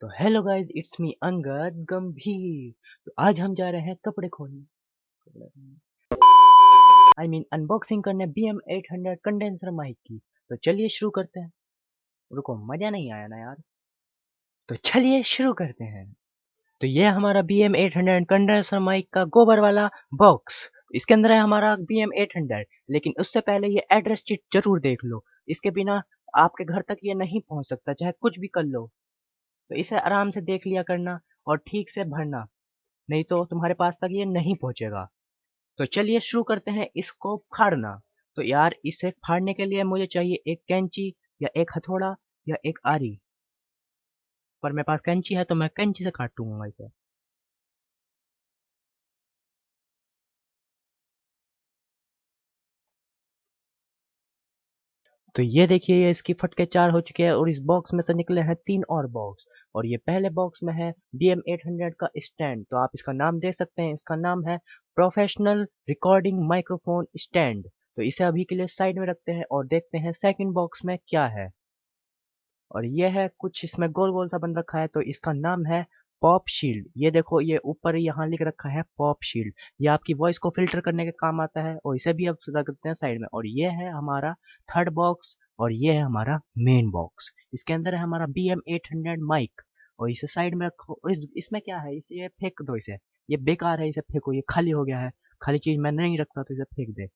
तो hello guys, it's me Angad गंभीर। तो आज हम जा रहे हैं कपड़े खोलने, अनबॉक्सिंग करने BM800 कंडेंसर माइक की। तो चलिए शुरू करते हैं। रुको, मजा नहीं आया ना यार। तो चलिए शुरू करते हैं। तो ये हमारा BM800 कंडेंसर माइक का गोबर वाला बॉक्स। इसके अंदर है हमारा BM800, लेकिन उससे पहले ये एड्रेस शीट जरूर देख लो। इसके बिना आपके घर तक ये नहीं पहुंच सकता, चाहे कुछ भी कर लो। तो इसे आराम से देख लिया करना और ठीक से भरना, नहीं तो तुम्हारे पास तक ये नहीं पहुंचेगा। तो चलिए शुरू करते हैं इसको फाड़ना। तो यार, इसे फाड़ने के लिए मुझे चाहिए एक कैंची या एक हथौड़ा या एक आरी। पर मेरे पास कैंची है तो मैं कैंची से काटूंगा इसे। तो ये देखिए, ये इसकी फटके 4 हो चुके हैं और इस बॉक्स में से निकले हैं 3 और बॉक्स। और ये पहले बॉक्स में है BM800 का स्टैंड। तो आप इसका नाम दे सकते हैं, इसका नाम है प्रोफेशनल रिकॉर्डिंग माइक्रोफोन स्टैंड। तो इसे अभी के लिए साइड में रखते हैं और देखते हैं सेकंड बॉक्स में क्या है। और ये है कुछ इसमें गोल गोल सा बन रखा है, तो इसका नाम है पॉप शील्ड। ये देखो, ये ऊपर यहाँ लिख रखा है पॉप शील्ड। ये आपकी वॉइस को फिल्टर करने के काम आता है और इसे भी आप रख सकते हैं साइड में। और ये है हमारा थर्ड बॉक्स और ये है हमारा मेन बॉक्स। इसके अंदर है हमारा BM800 माइक और इसे साइड में रखो। और इसमें क्या है, इसे फेंक दो। इसे, ये बेकार है, इसे फेंको, ये खाली हो गया है। खाली चीज मैं नहीं रखता तो इसे फेंक दे।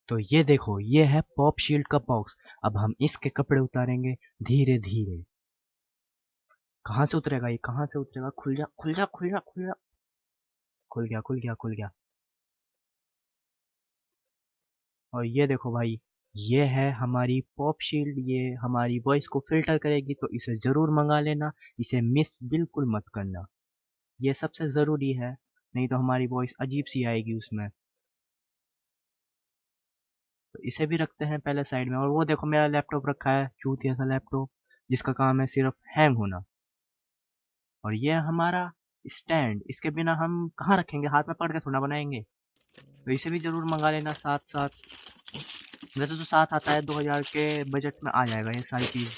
तो ये देखो, ये है पॉप शील्ड का बॉक्स। अब हम इसके कपड़े उतारेंगे धीरे धीरे। कहाँ से उतरेगा ये, कहाँ से उतरेगा? खुल जा खुल जा खुल जा खुल जा। खुल गया खुल गया खुल गया। और ये देखो भाई, ये है हमारी पॉप शील्ड। ये हमारी वॉइस को फिल्टर करेगी, तो इसे जरूर मंगा लेना। इसे मिस बिल्कुल मत करना, ये सबसे जरूरी है, नहीं तो हमारी वॉइस अजीब सी आएगी उसमें। तो इसे भी रखते हैं पहले साइड में। और वो देखो, मेरा लैपटॉप रखा है, चूतिया सा लैपटॉप जिसका काम है सिर्फ हैंग होना। और ये हमारा स्टैंड, इसके बिना हम कहाँ रखेंगे, हाथ में पकड़ के थोड़ा बनाएंगे। तो इसे भी जरूर मंगा लेना साथ साथ। वैसे तो साथ आता है, 2000 के बजट में आ जाएगा ये सारी चीज।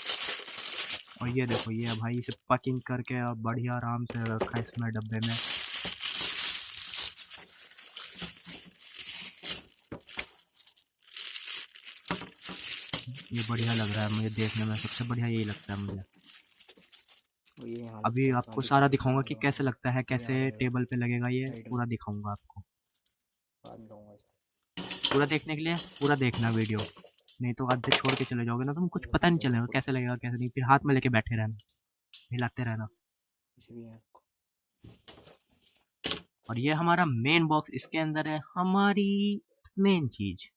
और ये देखो, ये भाई इसे पैकिंग करके और बढ़िया आराम से रखा है इसमें डब्बे में। ये बढ़िया लग रहा है मुझे देखने में, सबसे बढ़िया यही लगता है मुझे। अभी आपको सारा दिखाऊंगा कि कैसे लगता है, कैसे टेबल पे लगेगा, ये पूरा दिखाऊंगा आपको। पूरा देखने के लिए पूरा देखना वीडियो, नहीं तो आधे छोड़ के चले जाओगे ना, तुम कुछ पता नहीं चलेगा कैसे लगेगा कैसे नहीं। फिर हाथ में लेके बैठे रहना, हिलाते रहना। और ये हमारा मेन बॉक्स, इसके अंदर है हमारी मेन चीज,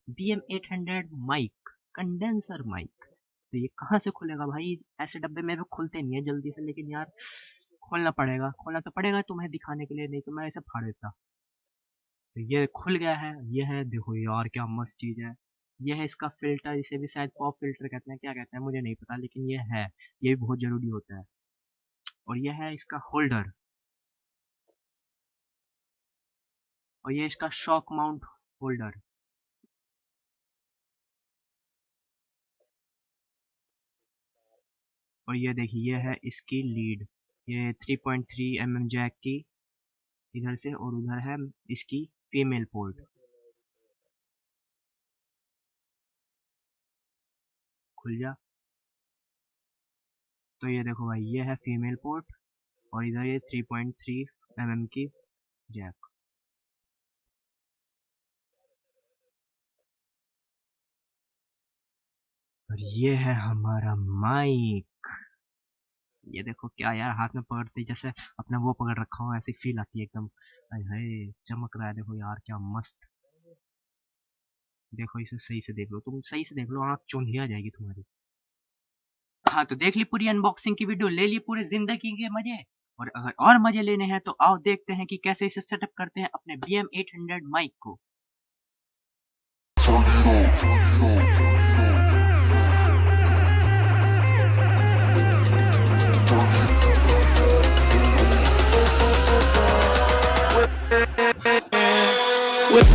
BM800 माइक, कंडेंसर माइक। तो ये कहाँ से खुलेगा भाई? ऐसे डब्बे में भी खुलते नहीं है जल्दी से, लेकिन यार खोलना पड़ेगा, खोलना तो पड़ेगा तुम्हें दिखाने के लिए, नहीं तो मैं इसे फाड़ देता। तो ये खुल गया है, ये है, देखो यार क्या मस्त चीज है। ये है इसका फिल्टर, इसे भी शायद पॉप फिल्टर कहते हैं, क्या कहते हैं मुझे नहीं पता, लेकिन ये है, ये भी बहुत जरूरी होता है। और ये है इसका होल्डर, और ये इसका शॉक माउंट होल्डर। और ये देखिए, ये है इसकी लीड, ये 3.3 mm जैक की इधर से, और उधर है इसकी फीमेल पोर्ट। खुल जा। तो ये देखो भाई, ये है फीमेल पोर्ट और इधर ये 3.3 mm की जैक। और ये है हमारा माइक। ये देखो क्या यार, हाथ में पकड़ते जैसे अपना वो पकड़ रखा हो ऐसी फील आती है एकदम। हाय हाय, चमक रहा है, देखो यार क्या मस्त। देखो इसे सही से देख लो, तुम सही से देख लो, आँख चौंधिया जाएगी तुम्हारी। हाँ, तो देख ली पूरी अनबॉक्सिंग की वीडियो, ले ली पूरी जिंदगी के मजे। और अगर और मजे लेने हैं तो आओ देखते हैं कि कैसे इसे सेटअप करते हैं अपने BM800 माइक को। With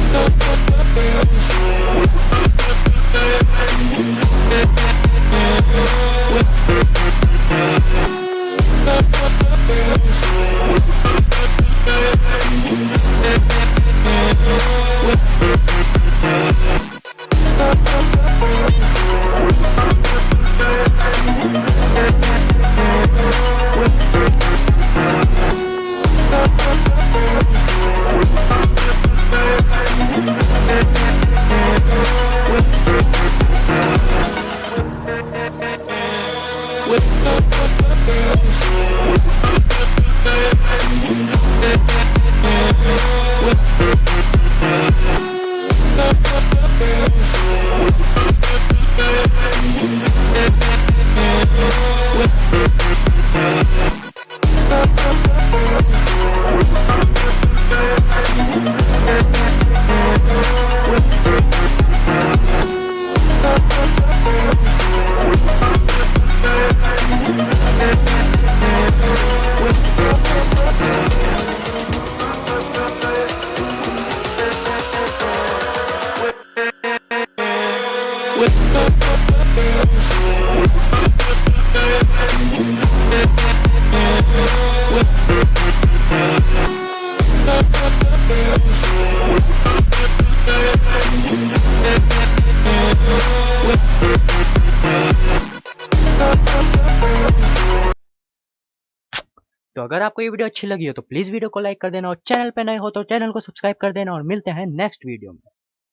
तो अगर आपको ये वीडियो अच्छी लगी हो तो प्लीज़ वीडियो को लाइक कर देना और चैनल पे नए हो तो चैनल को सब्सक्राइब कर देना और मिलते हैं नेक्स्ट वीडियो में।